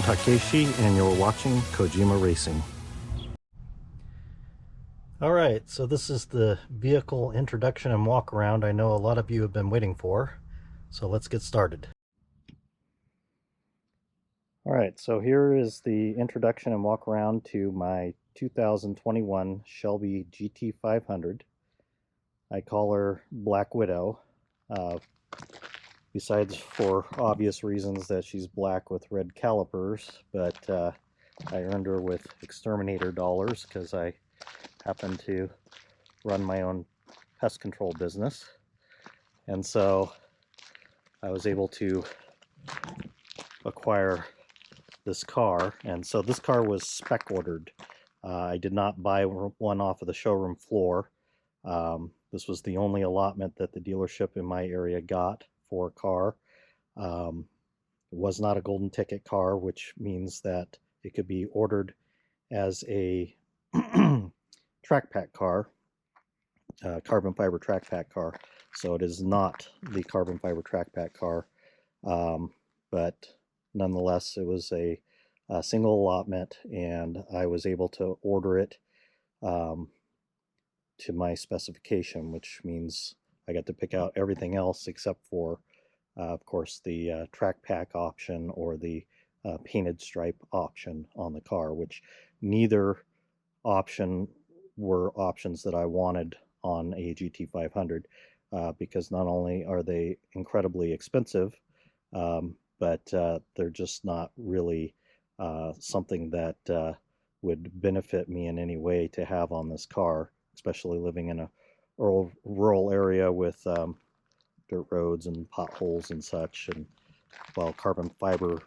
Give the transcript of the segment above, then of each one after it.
I'm Takeshi, and you're watching Kojima Racing. Alright, so this is the vehicle introduction and walk around I know a lot of you have been waiting for. So let's get started. Alright, so here is the introduction and walk around to my 2021 Shelby GT500. I call her Black Widow. Besides for obvious reasons that she's black with red calipers, but I earned her with exterminator dollars because I happen to run my own pest control business, and so I was able to acquire this car. And so this car was spec ordered. I did not buy one off of the showroom floor. This was the only allotment that the dealership in my area got for a car. It was not a golden ticket car, which means that it could be ordered as a track pack car, carbon fiber track pack car. So it is not the carbon fiber track pack car, but nonetheless it was a single allotment, and I was able to order it to my specification, which means I got to pick out everything else except for of course the track pack option or the painted stripe option on the car, which neither option were options that I wanted on a GT500, because not only are they incredibly expensive, but they're just not really something that would benefit me in any way to have on this car, especially living in a rural area with dirt roads and potholes and such. And while carbon fiber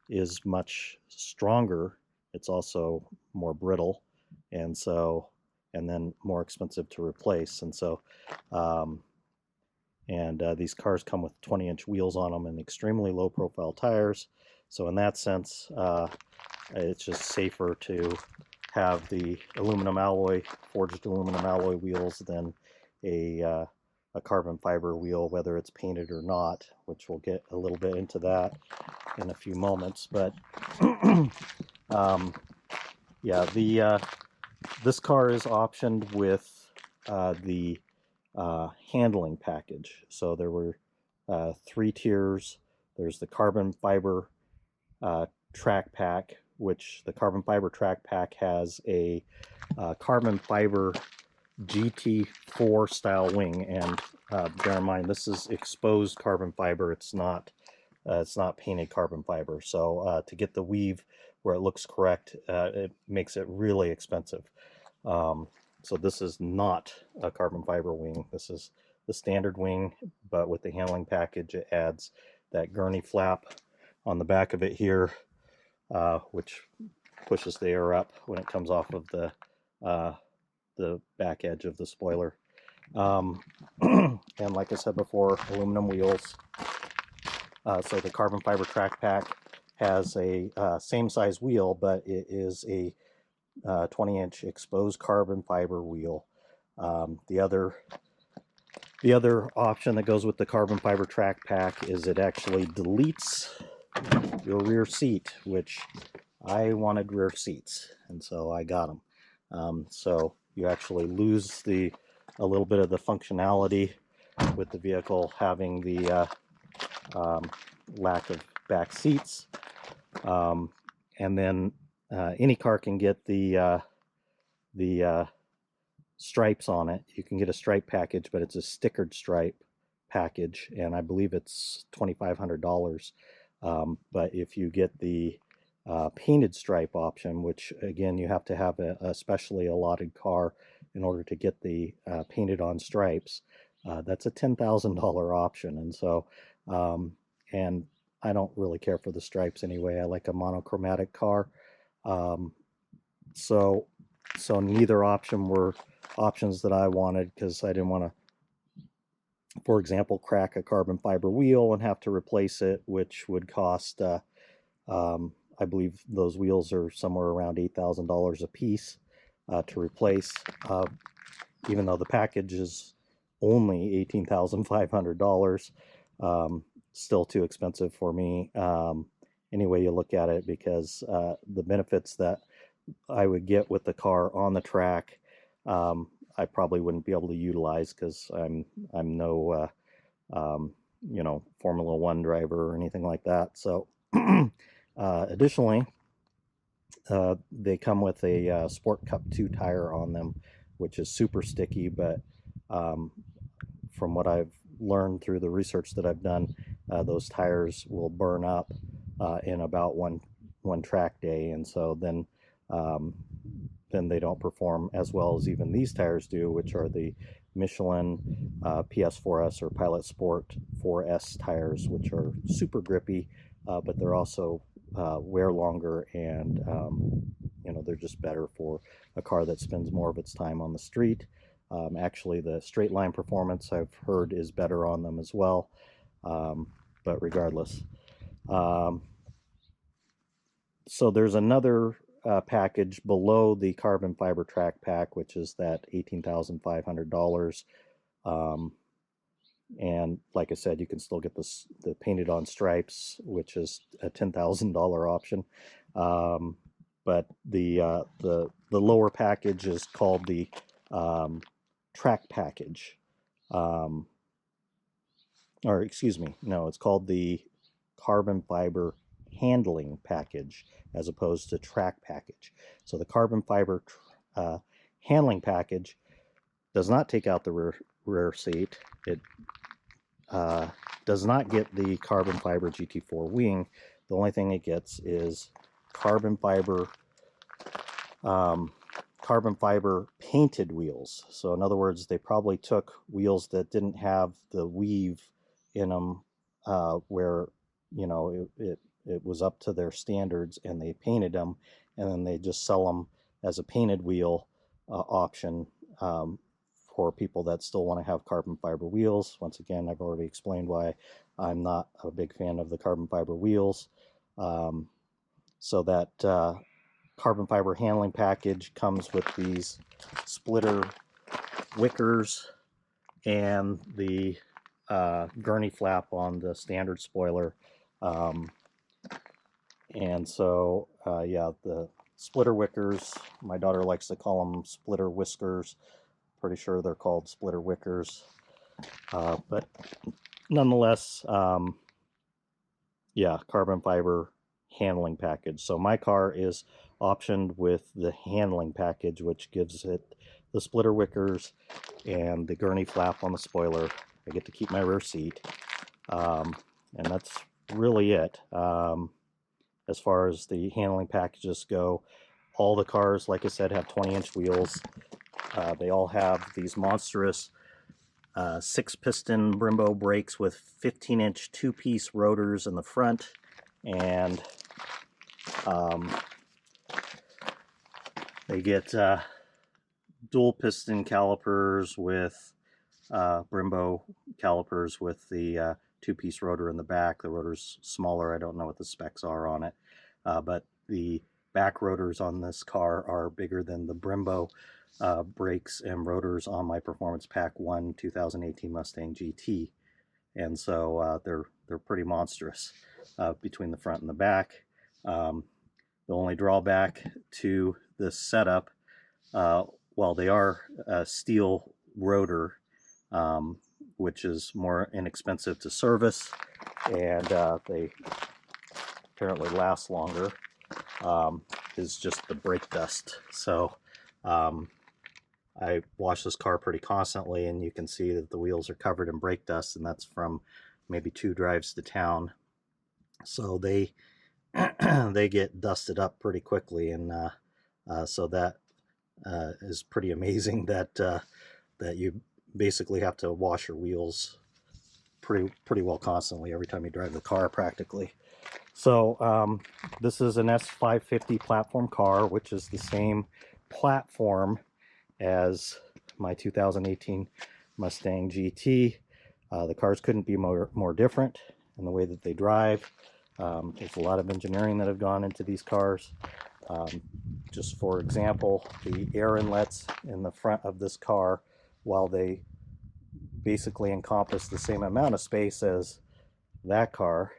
is much stronger, it's also more brittle, and then more expensive to replace. And so these cars come with 20-inch wheels on them and extremely low profile tires. So in that sense, it's just safer to have the aluminum alloy, forged aluminum alloy wheels than a carbon fiber wheel, whether it's painted or not, which we'll get a little bit into that in a few moments. But yeah, this car is optioned with the handling package. So there were 3 tiers. There's the carbon fiber track pack, which the carbon fiber track pack has a carbon fiber GT4 style wing, and bear in mind this is exposed carbon fiber. It's not painted carbon fiber. So to get the weave where it looks correct, it makes it really expensive. So this is not a carbon fiber wing. This is the standard wing, but with the handling package, it adds that gurney flap on the back of it here, which pushes the air up when it comes off of the back edge of the spoiler. And like I said before, aluminum wheels. So the carbon fiber track pack has a same size wheel, but it is a 20-inch exposed carbon fiber wheel. The other option that goes with the carbon fiber track pack is it actually deletes your rear seat, which I wanted rear seats, and so I got them. So you actually lose a little bit of the functionality with the vehicle having the lack of back seats. And then any car can get the stripes on it. You can get a stripe package, but it's a stickered stripe package, and I believe it's $2,500. But if you get the painted stripe option, which again you have to have a specially allotted car in order to get the painted on stripes, that's a $10,000 option. And so and I don't really care for the stripes anyway. I like a monochromatic car. So neither option were options that I wanted, because I didn't want to, for example, crack a carbon fiber wheel and have to replace it, which would cost I believe those wheels are somewhere around $8,000 a piece to replace, even though the package is only $18,500. Still too expensive for me. any way you look at it, because the benefits that I would get with the car on the track, I probably wouldn't be able to utilize, because I'm no Formula One driver or anything like that. So additionally, they come with a Sport Cup 2 tire on them, which is super sticky, but from what I've learned through the research that I've done, those tires will burn up in about one track day, and so then they don't perform as well as even these tires do, which are the Michelin PS4S or Pilot Sport 4S tires, which are super grippy, but they're also wear longer, and they're just better for a car that spends more of its time on the street. Actually, the straight line performance, I've heard, is better on them as well, but regardless. So there's another package below the carbon fiber track pack, which is that $18,500. And like I said, you can still get the painted on stripes, which is a $10,000 option. But the lower package is called the track package. Or excuse me, no, it's called the carbon fiber handling package, as opposed to track package. So the carbon fiber handling package does not take out the rear seat. It does not get the carbon fiber GT4 wing. The only thing it gets is carbon fiber painted wheels. So in other words, they probably took wheels that didn't have the weave in them, where it was up to their standards, and they painted them, and then they just sell them as a painted wheel option for people that still want to have carbon fiber wheels. Once again, I've already explained why I'm not a big fan of the carbon fiber wheels. So that carbon fiber handling package comes with these splitter Wickers and the gurney flap on the standard spoiler. And so, yeah, the splitter Wickers, my daughter likes to call them splitter whiskers. Pretty sure they're called splitter Wickers. But nonetheless, yeah, carbon fiber handling package. So my car is optioned with the handling package, which gives it the splitter Wickers and the gurney flap on the spoiler. I get to keep my rear seat, and that's really it. As far as the handling packages go, all the cars, like I said, have 20-inch wheels. They all have these monstrous 6-piston Brembo brakes with 15-inch 2-piece rotors in the front, and they get dual piston calipers with Brembo calipers with the 2-piece rotor in the back. The rotor's smaller. I don't know what the specs are on it, but the back rotors on this car are bigger than the Brembo brakes and rotors on my Performance Pack 1 2018 Mustang GT, and so they're pretty monstrous between the front and the back. The only drawback to this setup, while they are a steel rotor, which is more inexpensive to service, and they apparently last longer, is just the brake dust. So I wash this car pretty constantly, and you can see that the wheels are covered in brake dust, and that's from maybe 2 drives to town. So they they get dusted up pretty quickly, and so that is pretty amazing that that you basically have to wash your wheels pretty well constantly every time you drive the car practically. So this is an S550 platform car, which is the same platform as my 2018 Mustang GT. The cars couldn't be more different in the way that they drive. There's a lot of engineering that have gone into these cars. Just for example, the air inlets in the front of this car, while they basically encompass the same amount of space as that car,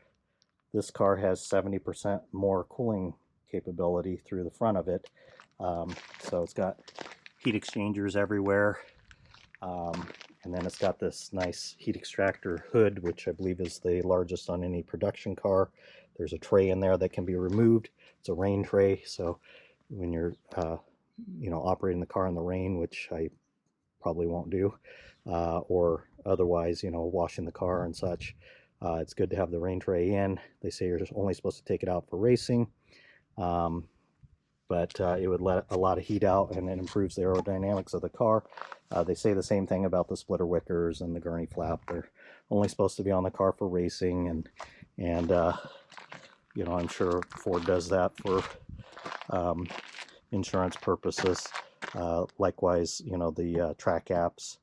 this car has 70% more cooling capability through the front of it. So it's got heat exchangers everywhere. And then it's got this nice heat extractor hood, which I believe is the largest on any production car. There's a tray in there that can be removed. It's a rain tray, so when you're operating the car in the rain, which I probably won't do, or otherwise, washing the car and such, it's good to have the rain tray in. They say you're just only supposed to take it out for racing, but it would let a lot of heat out, and it improves the aerodynamics of the car. They say the same thing about the splitter Wickers and the gurney flap. They're only supposed to be on the car for racing, and I'm sure Ford does that for insurance purposes. Likewise, the track apps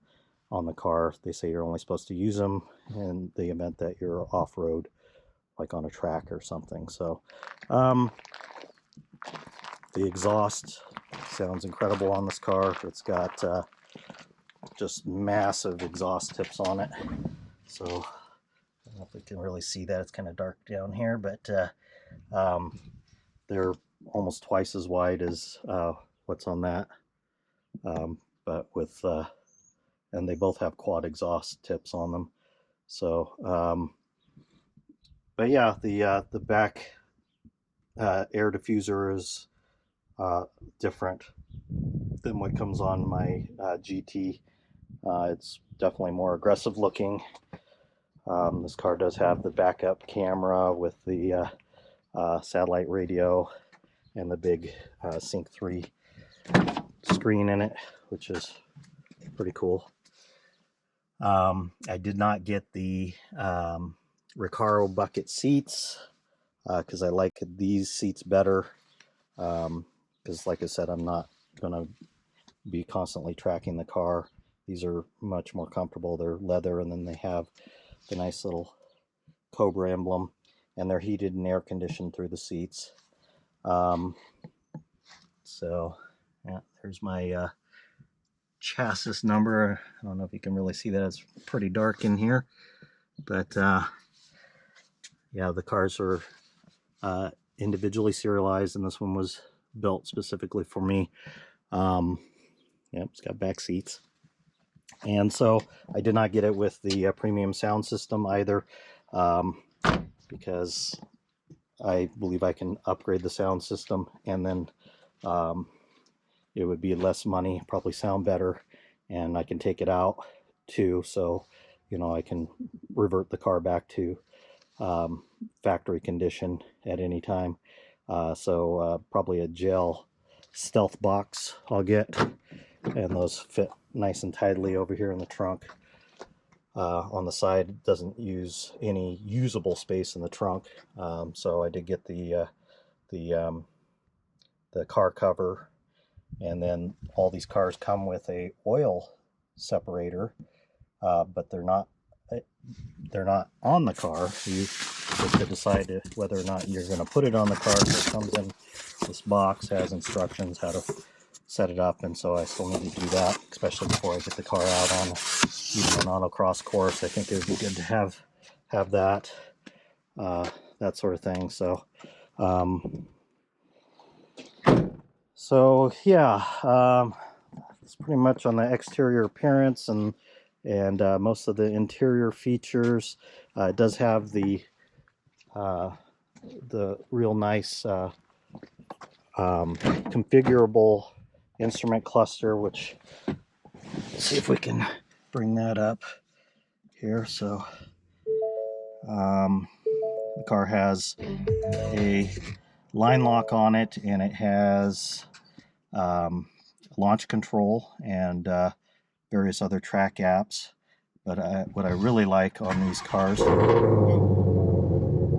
on the car, they say you're only supposed to use them in the event that you're off-road, like on a track or something. So the exhaust sounds incredible on this car. It's got just massive exhaust tips on it. So I don't know if we can really see that. It's kind of dark down here, but they're almost twice as wide as what's on that. But with and they both have quad exhaust tips on them. So but yeah, the back air diffuser is different than what comes on my GT. It's definitely more aggressive looking. This car does have the backup camera with the satellite radio and the big Sync 3 screen in it, which is pretty cool. I did not get the Recaro bucket seats because I like these seats better, because like I said, I'm not going to be constantly tracking the car. These are much more comfortable. They're leather, and then they have the nice little Cobra emblem, and they're heated and air conditioned through the seats. So yeah, there's my chassis number. I don't know if you can really see that. It's pretty dark in here, but yeah, the cars are individually serialized, and this one was built specifically for me. Yep, it's got back seats. And so I did not get it with the premium sound system either, because I believe I can upgrade the sound system, and then it would be less money, probably sound better, and I can take it out too, so I can revert the car back to factory condition at any time. So probably a gel stealth box I'll get, and those fit nice and tightly over here in the trunk. On the side, it doesn't use any usable space in the trunk, so I did get the car cover, and then all these cars come with a oil separator, but they're not on the car. You get to decide whether or not you're going to put it on the car. So it comes in this box, has instructions how to set it up, and so I still need to do that, especially before I get the car out on even an autocross course. I think it would be good to have that sort of thing. So yeah, it's pretty much on the exterior appearance and most of the interior features. It does have the real nice configurable instrument cluster, which, let's see if we can bring that up here. So the car has a line lock on it, and it has launch control and various other track apps. But what I really like on these cars, there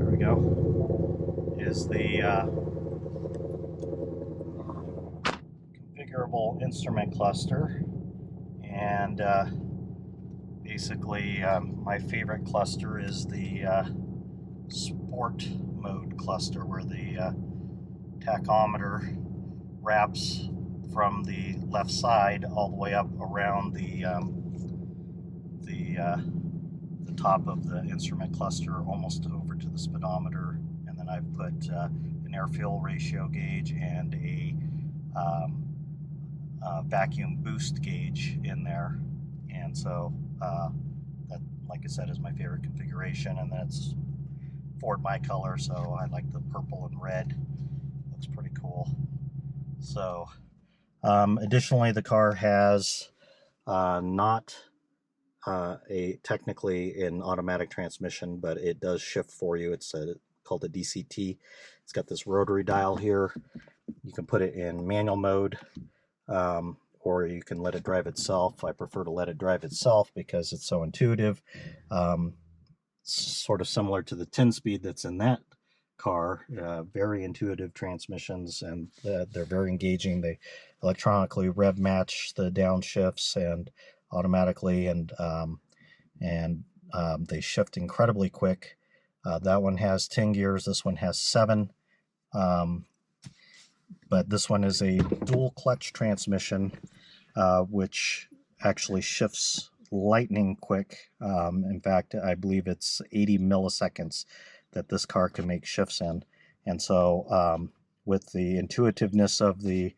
we go, is the configurable instrument cluster. And basically my favorite cluster is the sport mode cluster, where the tachometer wraps from the left side all the way up around the top of the instrument cluster, almost over to the speedometer, and then I've put an air-fuel ratio gauge and a vacuum boost gauge in there. And so that, like I said, is my favorite configuration, and that's Ford My Color, so I like the purple and red. Looks pretty cool. So additionally, the car has not technically an automatic transmission, but it does shift for you. It's called a DCT. It's got this rotary dial here. You can put it in manual mode, or you can let it drive itself. I prefer to let it drive itself because it's so intuitive. Sort of similar to the 10-speed that's in that car. Very intuitive transmissions, and they're very engaging. They electronically rev match the downshifts and automatically, and they shift incredibly quick. That one has 10 gears. This one has 7. But this one is a dual clutch transmission, which actually shifts lightning quick. In fact, I believe it's 80 milliseconds that this car can make shifts in. And so with the intuitiveness of the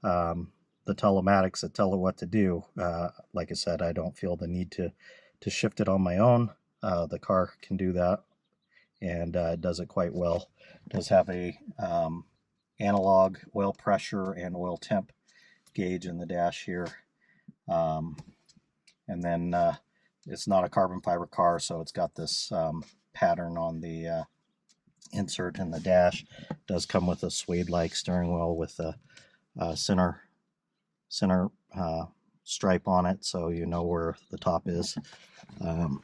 telematics that tell it what to do, like I said, I don't feel the need to shift it on my own. The car can do that, and it does it quite well. It does have a analog oil pressure and oil temp gauge in the dash here. And then it's not a carbon fiber car, so it's got this pattern on the insert in the dash. It does come with a suede-like steering wheel with a center stripe on it, so you know where the top is. And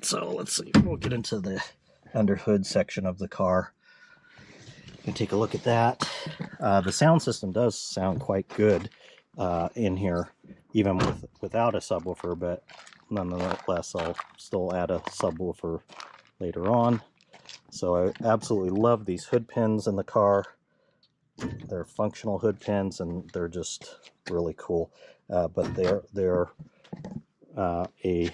so let's see, we'll get into the under hood section of the car and take a look at that. The sound system does sound quite good in here, even without a subwoofer, but nonetheless I'll still add a subwoofer later on. So I absolutely love these hood pins in the car. They're functional hood pins, and they're just really cool. But they're a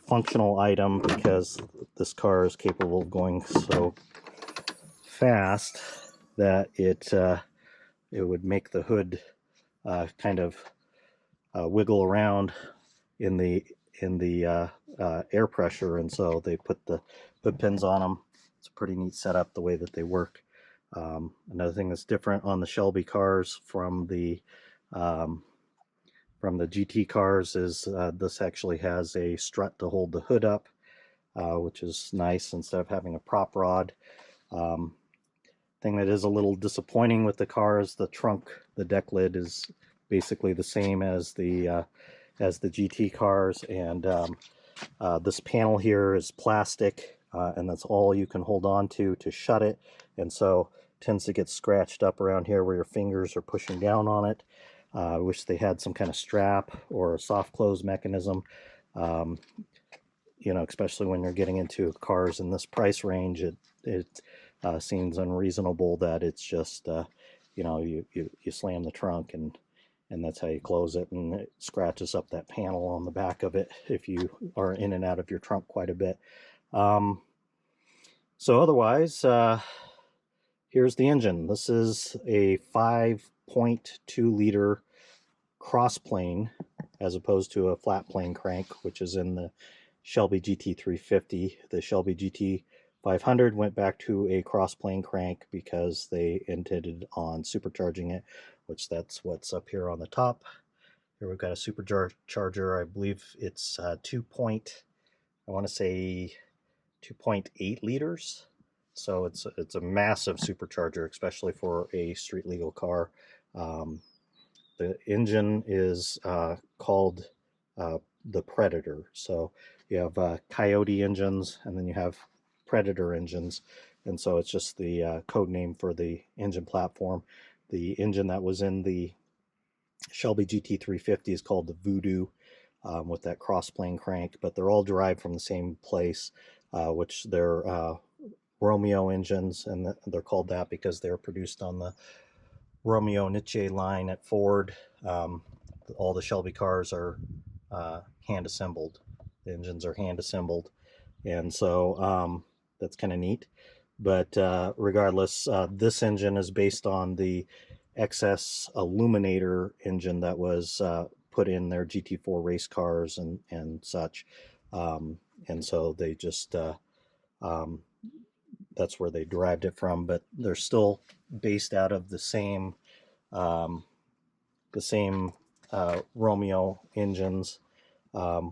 functional item because this car is capable of going so fast that it would make the hood kind of wiggle around in the air pressure, and so they put the hood pins on them. It's a pretty neat setup the way that they work. Another thing that's different on the Shelby cars from the GT cars is this actually has a strut to hold the hood up, which is nice instead of having a prop rod. Thing that is a little disappointing with the car is the trunk. The deck lid is basically the same as the GT cars, and this panel here is plastic, and that's all you can hold on to shut it, and so it tends to get scratched up around here where your fingers are pushing down on it. I wish they had some kind of strap or a soft close mechanism. You know, especially when you're getting into cars in this price range, it seems unreasonable that it's just you know, you slam the trunk and that's how you close it, and it scratches up that panel on the back of it if you are in and out of your trunk quite a bit. So otherwise, here's the engine. This is a 5.2 liter cross-plane as opposed to a flat plane crank, which is in the Shelby GT350. The Shelby GT500 went back to a cross-plane crank because they intended on supercharging it, which that's what's up here on the top. Here we've got a supercharger. I believe it's I want to say 2.8 liters. So it's a massive supercharger, especially for a street legal car. The engine is called the Predator. So you have Coyote engines, and then you have Predator engines, and so it's just the code name for the engine platform. The engine that was in the Shelby GT350 is called the Voodoo, with that cross-plane crank, but they're all derived from the same place, which they're Romeo engines, and they're called that because they're produced on the Romeo Nietzsche line at Ford. All the Shelby cars are hand assembled. The engines are hand assembled, and so that's kind of neat. But regardless, this engine is based on the XS Illuminator engine that was put in their GT4 race cars and such. And so they just that's where they derived it from. But they're still based out of the same Romeo engines,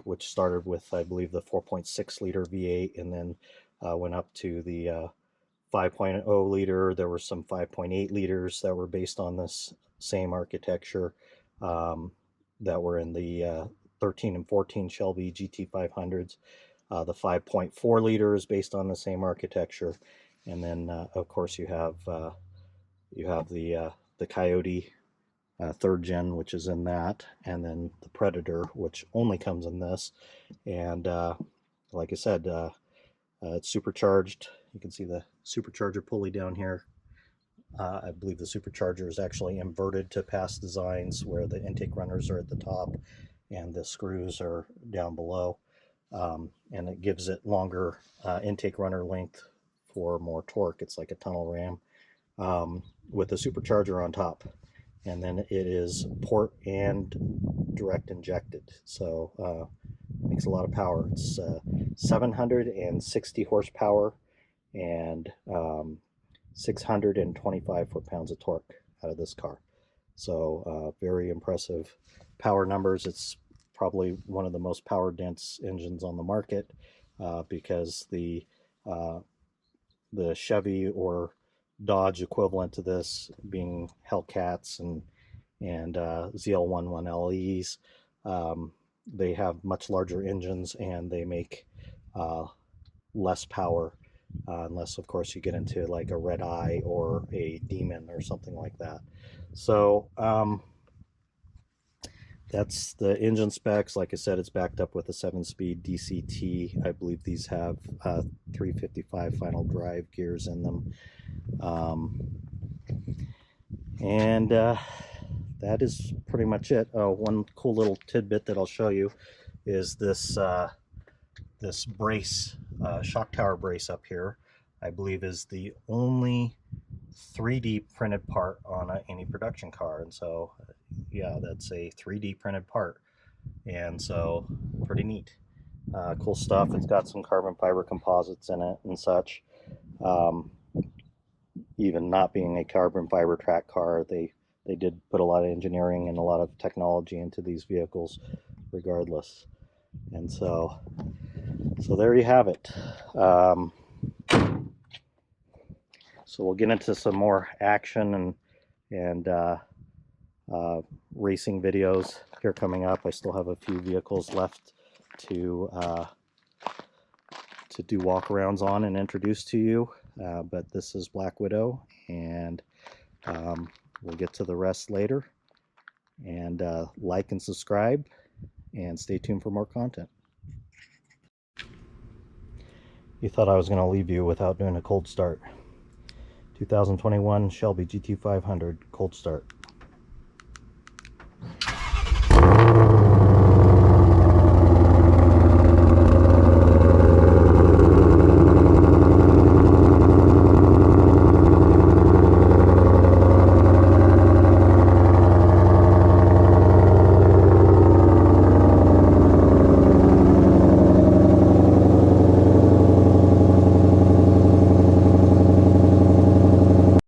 which started with, I believe, the 4.6 liter V8, and then went up to the 5.0 liter. There were some 5.8 liters that were based on this same architecture that were in the 13 and 14 Shelby GT500s. The 5.4 liter is based on the same architecture, and then of course you have the Coyote third gen, which is in that, and then the Predator, which only comes in this. And like I said, it's supercharged. You can see the supercharger pulley down here. I believe the supercharger is actually inverted to past designs, where the intake runners are at the top and the screws are down below. And it gives it longer intake runner length for more torque. It's like a tunnel ram with a supercharger on top. And then it is port and direct injected, so makes a lot of power. It's 760 horsepower and 625 foot-pounds of torque out of this car. So very impressive power numbers. It's probably one of the most power dense engines on the market because the Chevy or Dodge equivalent to this, being Hellcats and ZL11LEs, they have much larger engines and they make less power, unless of course you get into like a Red Eye or a Demon or something like that. So that's the engine specs. Like I said, it's backed up with a 7-speed DCT. I believe these have 355 final drive gears in them. And that is pretty much it. One cool little tidbit that I'll show you is this this brace, shock tower brace up here, I believe is the only 3D printed part on any production car. And so yeah, that's a 3D printed part, and so pretty neat. Cool stuff. It's got some carbon fiber composites in it and such. Even not being a carbon fiber track car, they did put a lot of engineering and a lot of technology into these vehicles regardless. And so there you have it. So we'll get into some more action and racing videos here coming up. I still have a few vehicles left to do walkarounds on and introduce to you, but this is Black Widow, and we'll get to the rest later. And like and subscribe, and stay tuned for more content. You thought I was going to leave you without doing a cold start. 2021 Shelby GT500 cold start.